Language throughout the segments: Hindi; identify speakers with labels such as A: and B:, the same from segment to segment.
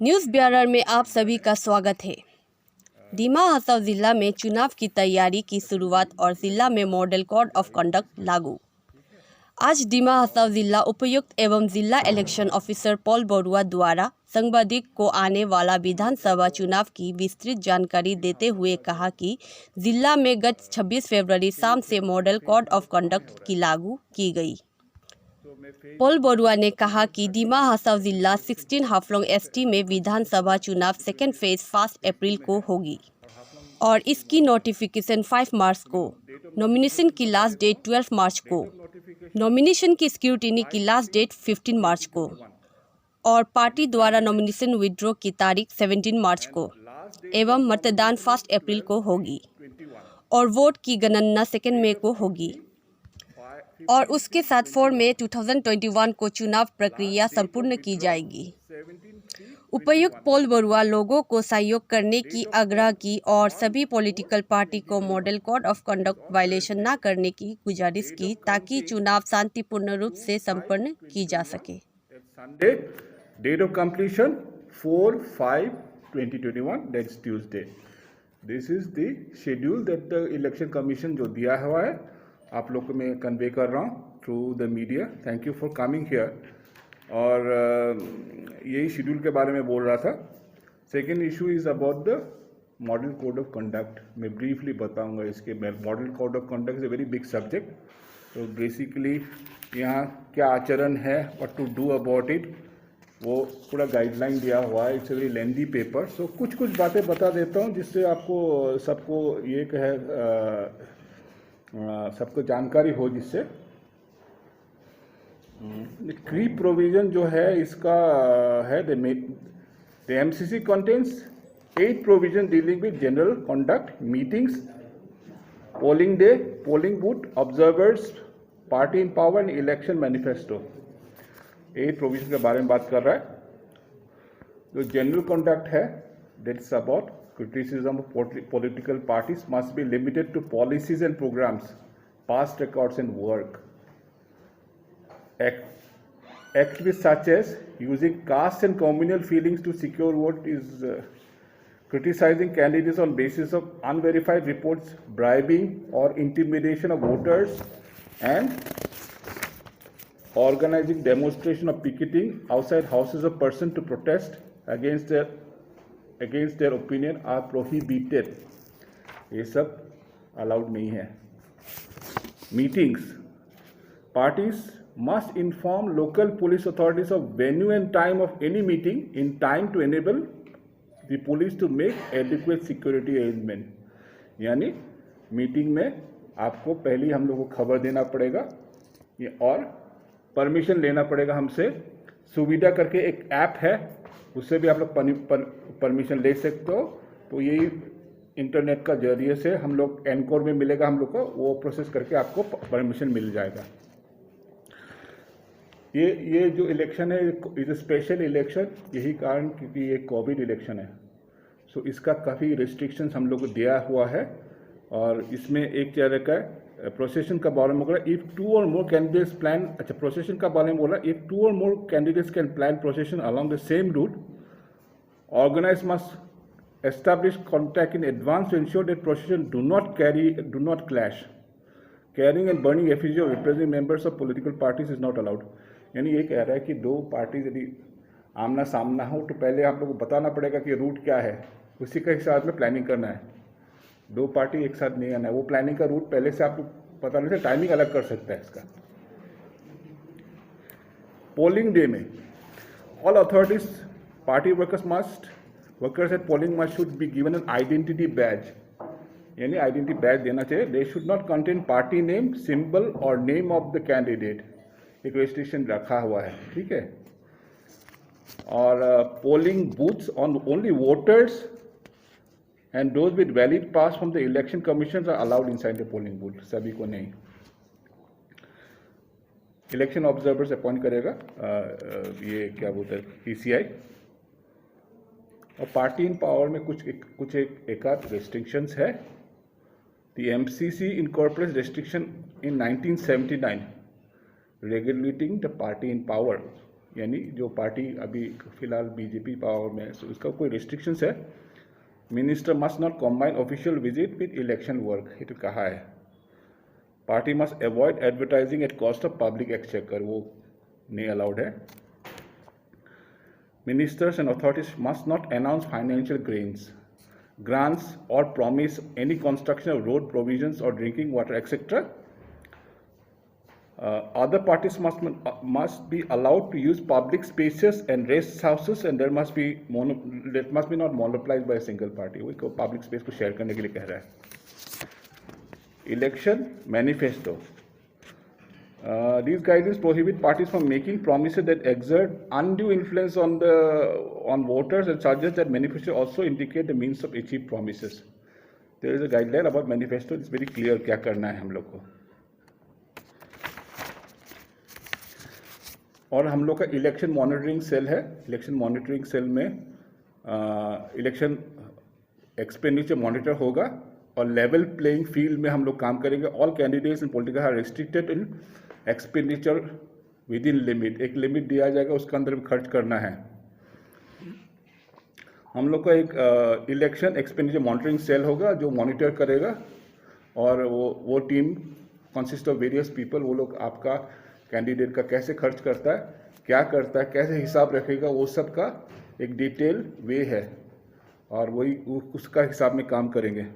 A: न्यूज़ ब्यूरो में आप सभी का स्वागत है। दीमा हसाव जिला में चुनाव की तैयारी की शुरुआत और जिला में मॉडल कोड ऑफ कंडक्ट लागू। आज दीमा हसाव जिला उपायुक्त एवं जिला इलेक्शन ऑफिसर पॉल बरुआ द्वारा सांबादिक को आने वाला विधानसभा चुनाव की विस्तृत जानकारी देते हुए कहा कि जिला में गत 26 फरवरी शाम से मॉडल कोड ऑफ कंडक्ट की लागू की गई। पॉल बरुआ ने कहा कि दीमा हसाव जिला 16 हाफलोंग एसटी में विधानसभा चुनाव सेकेंड फेज 5 अप्रैल को होगी और इसकी नोटिफिकेशन 5 मार्च को, नॉमिनेशन की लास्ट डेट 12 मार्च को, नॉमिनेशन की स्क्रूटिनी की लास्ट डेट 15 मार्च को और पार्टी द्वारा नॉमिनेशन विड्रॉ की तारीख 17 मार्च को एवं मतदान 1 अप्रैल को होगी और वोट की गणना 2 मई को होगी और उसके साथ 4 मई 2021 को चुनाव प्रक्रिया संपूर्ण की जाएगी। उपायुक्त पॉल बरुआ लोगों को सहयोग करने की आग्रह की और सभी पॉलिटिकल पार्टी को model code of conduct violation न करने की गुजारिश की ताकि चुनाव शांतिपूर्ण रूप से संपन्न की जा सके।
B: Sunday, date of completion 4/5/2021, that's Tuesday. This is the schedule that the election commission जो दिया हुआ है आप लोग को मैं कन्वे कर रहा हूँ through the media. Thank you for coming here. और यही शेड्यूल के बारे में बोल रहा था। Second issue is about the model code of conduct. मैं ब्रीफली बताऊंगा इसके। Model code of conduct is a very big subject. तो बेसिकली यहाँ क्या आचरण है, what to do about it, वो पूरा गाइडलाइन दिया हुआ है। It's a very lengthy paper. So कुछ बातें बता देता हूँ जिससे आपको सबको ये कहे सबको जानकारी हो, जिससे क्री प्रोविजन जो है इसका है the MCC contains 8 provision dealing with general conduct, meetings, polling day, polling booth, observers, party in power and election manifesto. 8 provision के बारे में बात कर रहा है। जो जनरल कंडक्ट है that's about criticism of political parties must be limited to policies and programs, past records and work. Activities such as using caste and communal feelings to secure vote is criticizing candidates on basis of unverified reports, bribing or intimidation of voters, and organizing demonstration of picketing outside houses of persons to protest against their opinion are prohibited. ये सब अलाउड नहीं है। Meetings, parties must inform local police authorities of venue and time of any meeting in time to enable the police to make adequate security arrangement. यानी मीटिंग में आपको पहले हम लोग को खबर देना पड़ेगा और परमिशन लेना पड़ेगा हमसे। सुविधा करके एक ऐप है, उससे भी आप लोग परमिशन ले सकते हो। तो यही इंटरनेट का जरिए से हम लोग एनकोर में मिलेगा, हम लोग को वो प्रोसेस करके आपको परमिशन मिल जाएगा। ये जो इलेक्शन है इज स्पेशल इलेक्शन, यही कारण क्योंकि ये कोविड इलेक्शन है। सो इसका काफ़ी रिस्ट्रिक्शंस हम लोग को दिया हुआ है। और इसमें एक तरह का प्रोसेशन का बारे में बोला, if 2 or more candidates plan, अच्छा प्रोसेशन का बारे में बोला, if 2 or more candidates can plan procession along the same route, organise must establish contact in advance to ensure that procession do not clash. Carrying and burning effigy of representing members of political parties is not allowed. यानी ये कह रहा है कि दो पार्टीज यदि आमना सामना हो तो पहले आप लोग को बताना पड़ेगा कि रूट क्या है, उसी के हिसाब में प्लानिंग करना है। 2 पार्टी एक साथ नहीं आना है, वो प्लानिंग का रूट पहले से आपको पता नहीं, से टाइमिंग अलग कर सकता है इसका। पोलिंग डे में all authorities party workers at polling must should be given an identity badge. यानी आइडेंटिटी बैज देना चाहिए। They should not contain party name, symbol और नेम ऑफ द कैंडिडेट। एक रेस्ट्रिक्शन रखा हुआ है, ठीक है। और polling booths on only voters and those with valid pass from the election commissions are allowed inside the polling booth, सभी को नहीं। इलेक्शन ऑब्जर्वर्स अपॉइंट करेगा ये क्या बोलते हैं PCI। और पार्टी इन पावर में कुछ एक आध रेस्ट्रिक्शंस है। The MCC incorporates restriction in 1979 regulating the party in power। यानी जो पार्टी अभी फिलहाल बीजेपी पावर में है, so उसका कोई रिस्ट्रिक्शंस है। Minister must not combine official visit with election work, ये तो कहा है। Party must avoid advertising at cost of public exchequer, वो नहीं अलाउड है। Ministers and authorities must not announce financial grants or promise any construction of road provisions or drinking water, etc. Other parties must be allowed to use public spaces and rest houses, and that must be not monopolized by a single party. वो public space को share करने के लिए कह रहा है। Election manifesto. These guidelines prohibit parties from making promises that exert undue influence on voters and suggest that manifesto also indicate the means of achieve promises. There is a guideline about manifesto. It's very clear क्या करना है हम लोग को। और हम लोग का इलेक्शन मॉनिटरिंग सेल है। इलेक्शन मॉनिटरिंग सेल में इलेक्शन एक्सपेंडिचर मॉनिटर होगा और लेवल प्लेइंग फील्ड में हम लोग काम करेंगे। All candidates in political are restricted in expenditure within limit, एक लिमिट दिया जाएगा, उसके अंदर भी खर्च करना है। हम लोग का एक इलेक्शन एक्सपेंडिचर मॉनिटरिंग सेल होगा जो मॉनिटर करेगा, और वो team consist of various people. वो लोग आपका कैंडिडेट का कैसे खर्च करता है, क्या करता है, कैसे हिसाब रखेगा, वो सब का एक डिटेल वे है, और वही उसका हिसाब में काम करेंगे।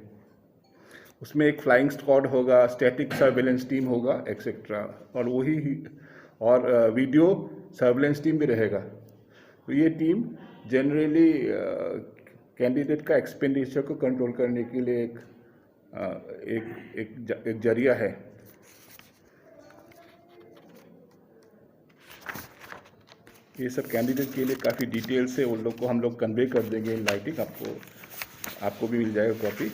B: उसमें एक फ्लाइंग स्क्वाड होगा, स्टैटिक सर्वेलेंस टीम होगा, एक्सेट्रा, और वीडियो सर्वेलेंस टीम भी रहेगा। तो ये टीम जनरली कैंडिडेट का एक्सपेंडिचर को कंट्रोल करने के लिए एक जरिया है। ये सब कैंडिडेट के लिए काफ़ी डिटेल से उन लोग को हम लोग कन्वे कर देंगे इन राइटिंग, आपको भी मिल जाएगा कॉपी।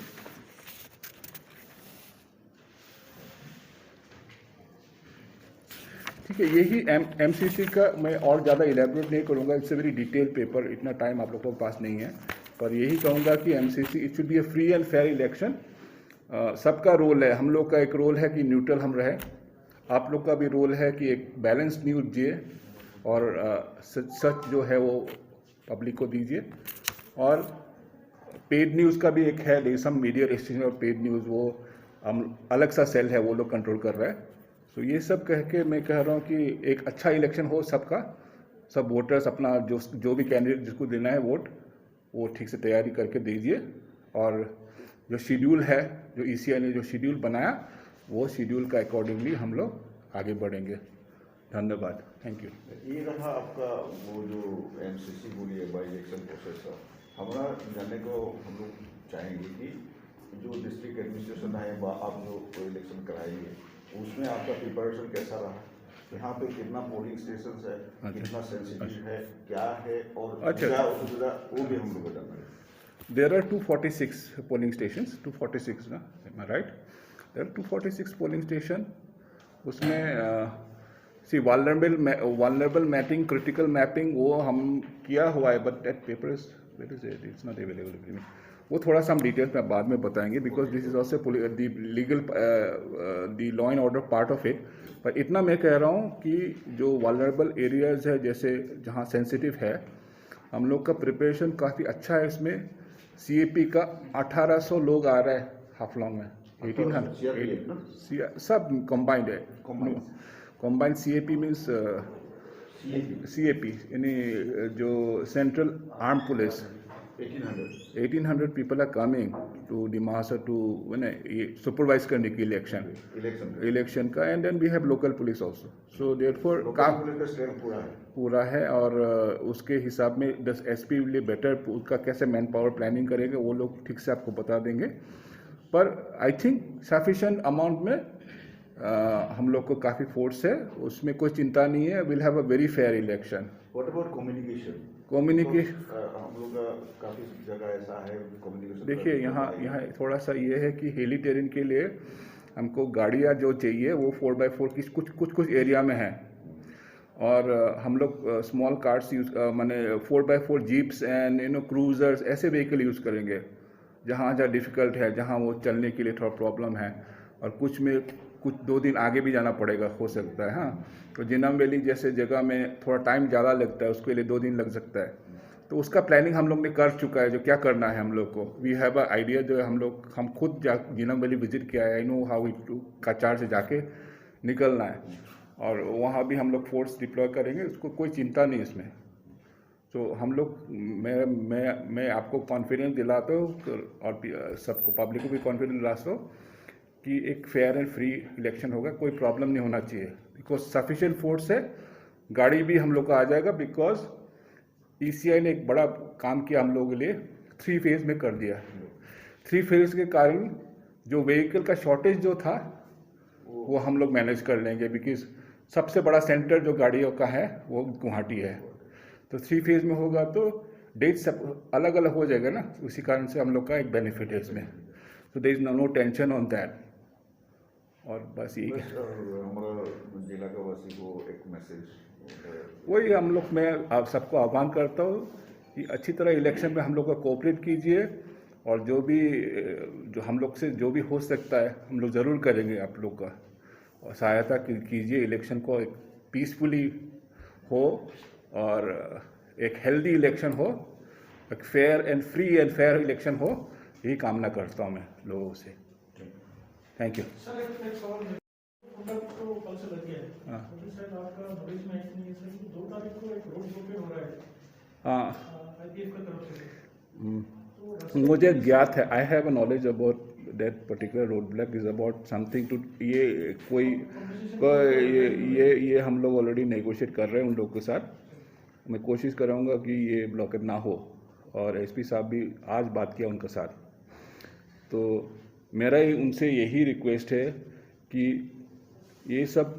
B: ठीक है, यही एमसीसी का मैं और ज़्यादा इलेबोरेट नहीं करूँगा। It's a very detail paper, इतना टाइम आप लोगों के पास नहीं है, पर यही कहूँगा कि MCC it should be A free and fair election. सबका रोल है, हम लोग का एक रोल है कि न्यूट्रल हम रहे, आप लोग का भी रोल है कि एक बैलेंस न्यूज़ दिए और सच जो है वो पब्लिक को दीजिए। और पेड न्यूज़ का भी एक है, सम मीडिया रिस्ट्रिक्शन और पेड न्यूज़, वो हम अलग सा सेल है, वो लोग कंट्रोल कर रहा है। तो ये सब कह के मैं कह रहा हूँ कि एक अच्छा इलेक्शन हो सबका, सब वोटर्स अपना जो भी कैंडिडेट जिसको देना है वोट, वो ठीक से तैयारी करके दीजिए। और जो शेड्यूल है, जो ईसीआई ने जो शेड्यूल बनाया, वो शेड्यूल का अकॉर्डिंगली हम लोग आगे बढ़ेंगे। धन्यवाद, थैंक यू।
C: ये रहा आपका वो जो एमसीसी बोली है बाई इलेक्शन प्रोसेस का। हमारा जानने को हम लोग चाहेंगे कि जो डिस्ट्रिक्ट एडमिनिस्ट्रेशन है, आप जो इलेक्शन कराएंगे, उसमें आपका प्रिपरेशन कैसा रहा, यहाँ पे कितना पोलिंग स्टेशन है, कितना सेंसिटिव है, क्या है, और क्या असुविधा, वो भी हम लोग को जानना है।
B: There are 246 polling stations, 246 ना, am I right? There are 246 polling station। उसमें vulnerable mapping, critical mapping वो हम किया हुआ है, but that paper is where is it? It's not available with me। वो थोड़ा सा हम डिटेल्स में बाद में बताएंगे, because this is also the legal the law and order part of it. पर इतना मैं कह रहा हूँ कि जो वल्नरेबल एरियाज है, जैसे जहाँ सेंसिटिव है, हम लोग का प्रिपरेशन काफ़ी अच्छा है। इसमें सीएपी का 1800 लोग आ रहा है हाफलॉन्ग में, 1800 सब कंबाइंड है। कंबाइंड सीएपी मीन्स सीएपी यानी जो central arm police, 1800 people are coming to Dimasa to supervise करने की इलेक्शन का, and then we have local police also, so therefore पूरा है। और उसके हिसाब में 10 SP लिए बेटर उसका कैसे मैन पावर प्लानिंग करेंगे वो लोग ठीक से आपको बता देंगे। पर आई थिंक सफिशिएंट अमाउंट में हम लोग को काफ़ी फोर्स है, उसमें कोई चिंता नहीं है। Will have a very fair election.
C: What about communication?
B: हम
C: लोग का काफ़ी जगह ऐसा है कम्युनिकेशन।
B: देखिए यहाँ थोड़ा सा ये है कि हिली टेरेन के लिए हमको गाड़ियाँ जो चाहिए वो 4x4 की कुछ एरिया में है, और हम लोग स्मॉल कार्स यूज़ माने 4x4 जीप्स एंड क्रूजर्स ऐसे व्हीकल यूज़ करेंगे जहाँ डिफ़िकल्ट है, जहाँ वो चलने के लिए थोड़ा प्रॉब्लम है। और कुछ में कुछ 2 दिन आगे भी जाना पड़ेगा, हो सकता है। हाँ, तो जिनम वैली जैसे जगह में थोड़ा टाइम ज़्यादा लगता है, उसके लिए 2 दिन लग सकता है। तो उसका प्लानिंग हम लोग ने कर चुका है, जो क्या करना है हम लोग को। वी हैव अ आइडिया, जो हम खुद जिनम वैली विजिट किया है। I know how it to Cachar से जाके निकलना है, और वहाँ भी हम लोग फोर्स डिप्लॉय करेंगे, उसको कोई चिंता नहीं इसमें। तो हम लोग मैं आपको कॉन्फिडेंस दिलाता हूँ, और सबको, पब्लिक को भी कॉन्फिडेंस दिलाता हूँ कि एक फेयर एंड फ्री इलेक्शन होगा, कोई प्रॉब्लम नहीं होना चाहिए। बिकॉज सफिशिएंट फोर्स है, गाड़ी भी हम लोग का आ जाएगा। बिकॉज ईसीआई ने एक बड़ा काम किया हम लोगों के लिए, 3 फेज में कर दिया। 3 फेज के कारण जो व्हीकल का शॉर्टेज जो था वो हम लोग मैनेज कर लेंगे। बिकॉज सबसे बड़ा सेंटर जो गाड़ियों का है वो गुवाहाटी है। तो 3 फेज में होगा तो डेट सब अलग अलग हो जाएगा ना, उसी कारण से हम लोग का एक बेनिफिट है इसमें। तो there is no tension on that. और बस यही
C: बस हमारा जिला का वासी को एक मैसेज,
B: वही हम लोग, मैं आप सबको आह्वान करता हूँ कि अच्छी तरह इलेक्शन में हम लोग को कोऑपरेट कीजिए, और जो हम लोग से जो भी हो सकता है हम लोग ज़रूर करेंगे आप लोग का, और सहायता कीजिए। इलेक्शन को एक पीसफुली हो, और एक हेल्दी इलेक्शन हो, एक fair and free and fair election हो, यही कामना करता हूँ मैं लोगों से। Thank you.
D: सर एक सवाल है, conduct तो कल से लग गया है,
B: हाँ।
D: लेकिन शायद आपका नॉलेज में है कि नहीं सर, 2 तारीख को एक रोड शो पे हो रहा है
B: हाँ,
D: आईपीएफ की तरफ से। तो
B: मुझे ज्ञात है, I have a knowledge about that particular road block is about something to, ये हम लोग ऑलरेडी नेगोशिएट कर रहे हैं उन लोगों के साथ। मैं कोशिश करूँगा कि ये ब्लॉकेट ना हो, और एसपी साहब भी आज बात किया उनके साथ। तो मेरा उनसे यही रिक्वेस्ट है कि ये सब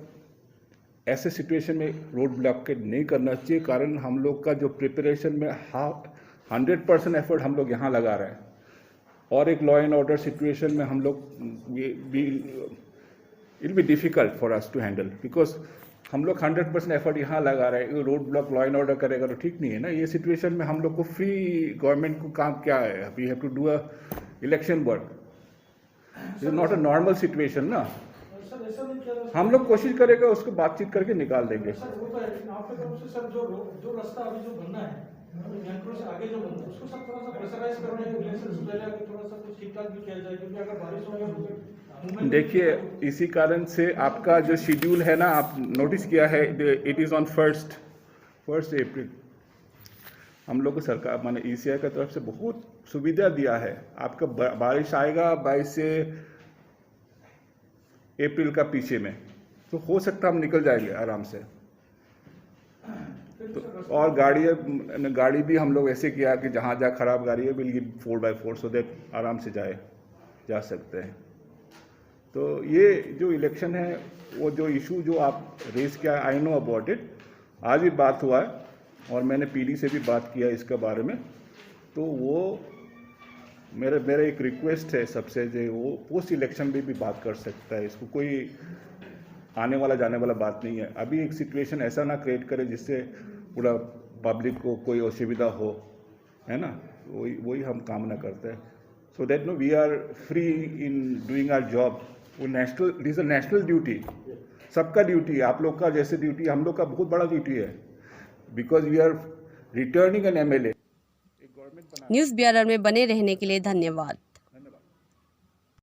B: ऐसे सिचुएशन में रोड ब्लॉकेट नहीं करना चाहिए, कारण हम लोग का जो प्रिपरेशन में 100% एफर्ट हम लोग यहाँ लगा रहे हैं, और एक लॉ एंड ऑर्डर सिचुएशन में हम लोग it be difficult for us to handle. Because हम लोग 100% एफर्ट यहाँ लगा रहे हैं, road block law and order करेगा तो ठीक नहीं है ना। ये सिचुएशन में हम लोग को फ्री गवर्नमेंट को काम क्या है, we have to do a election work, it is not a normal situation ना।
D: सर ऐसा नहीं किया
B: हम लोग कोशिश करेंगे, उसको बातचीत करके निकाल देंगे।
D: सर, वो तो है, लेकिन आपकी तरफ से सर जो रास्ता अभी जो बनना है, बैंकरों से आगे जो बनना है, उसको सब थोड़ा सा प्रेशराइज करने के इलेक्शन से पहले अगर थोड़ा सा कुछ ठीक ठाक भी किया जाए, क्योंकि अगर बारिश हो गया तो
B: देखिए, इसी कारण से आपका जो शेड्यूल है ना, आप नोटिस किया है, इट इज़ ऑन 1 अप्रैल। हम लोग को सरकार माने ईसीआई की तरफ से बहुत सुविधा दिया है। आपका बारिश आएगा 22 से अप्रैल का पीछे में, तो हो सकता है हम निकल जाएंगे आराम से। तो और गाड़ी भी हम लोग ऐसे किया कि जहाँ जहाँ खराब गाड़ी है will give 4x4 so that आराम से जा सकते हैं। तो ये जो इलेक्शन है, वो जो इशू जो आप रेस किया, आई नो अबाउट इट, आज भी बात हुआ है, और मैंने पीडी से भी बात किया इसके बारे में। तो वो मेरा एक रिक्वेस्ट है सबसे, जो वो पोस्ट इलेक्शन में भी बात कर सकता है, इसको कोई आने वाला जाने वाला बात नहीं है। अभी एक सिचुएशन ऐसा ना क्रिएट करे जिससे पूरा पब्लिक को कोई असुविधा हो, है ना। वही हम कामना करते हैं, so that no we are free in doing our job. वो national, it is a national duty, सबका ड्यूटी है। आप लोग का जैसे ड्यूटी, हम लोग का बहुत बड़ा ड्यूटी है, because we are returning an MLA.
A: News bureau में बने रहने के लिए धन्यवाद।